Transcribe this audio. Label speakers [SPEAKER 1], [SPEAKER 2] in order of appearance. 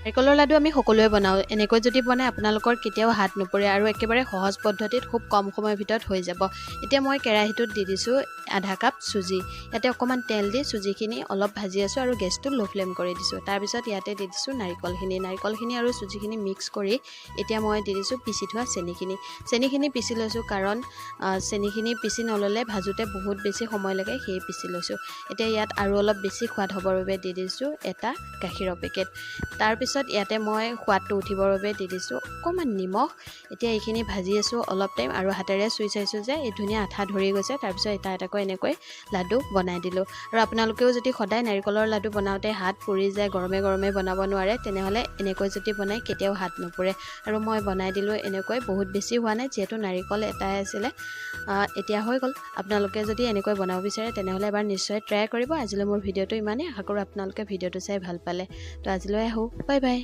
[SPEAKER 1] নাৰিকলৰ লাডু আমি সকলোৱে বনাওঁ। এনেকৈ যদি বনাই আপোনালোকৰ কেতিয়াও হাত নপৰে আৰু একেবাৰে সহজ পদ্ধতিত খুব কম সময়ৰ ভিতৰত হৈ যাব। এতিয়া মই কেৰাহীটোত দি দিছোঁ আধা কাপ চুজি। ইয়াতে অকণমান তেল দি চুজিখিনি অলপ ভাজি আছোঁ আৰু গেছটো ল' ফ্লেম কৰি দিছোঁ। তাৰপিছত ইয়াতে দি দিছোঁ নাৰিকলখিনি আৰু চুজিখিনি মিক্স কৰি এতিয়া মই দি দিছোঁ পিচি থোৱা চেনিখিনি পিচি লৈছোঁ, কাৰণ চেনিখিনি পিচি নল'লে ভাজোঁতে বহুত বেছি সময় লাগে, সেয়ে পিচি লৈছোঁ। এতিয়া ইয়াত আৰু অলপ বেছি সোৱাদ হ'বৰ বাবে দি দিছোঁ এটা গাখীৰৰ পেকেট। তাৰপিছত ইয়াতে মই সোৱাদটো উঠিবৰ বাবে দি দিছোঁ অকণমান নিমখ। এতিয়া এইখিনি ভাজি আছোঁ অলপ টাইম আৰু হাতেৰে চুই চাইছোঁ যে এই ধুনীয়া আঠা ধৰি গৈছে। তাৰপিছত এটা এটাকৈ এনেকৈ লাডু বনাই দিলোঁ। আৰু আপোনালোকেও যদি সদায় নাৰিকলৰ লাডু বনাওঁতে হাত পুৰি যায়, গৰমে গৰমে বনাব নোৱাৰে, তেনেহ'লে এনেকৈ যদি বনাই কেতিয়াও হাত নপৰে। আৰু মই বনাই দিলোঁ এনেকৈ, বহুত বেছি হোৱা নাই যিহেতু নাৰিকল এটাই আছিলে। এতিয়া হৈ গ'ল। আপোনালোকে যদি এনেকৈ বনাব বিচাৰে তেনেহ'লে এবাৰ নিশ্চয় ট্ৰাই কৰিব। আজিলৈ মোৰ ভিডিঅ'টো ইমানেই। আশা কৰোঁ আপোনালোকে ভিডিঅ'টো চাই ভাল পালে। তো আজিলৈ আহোঁ, বাই বাই।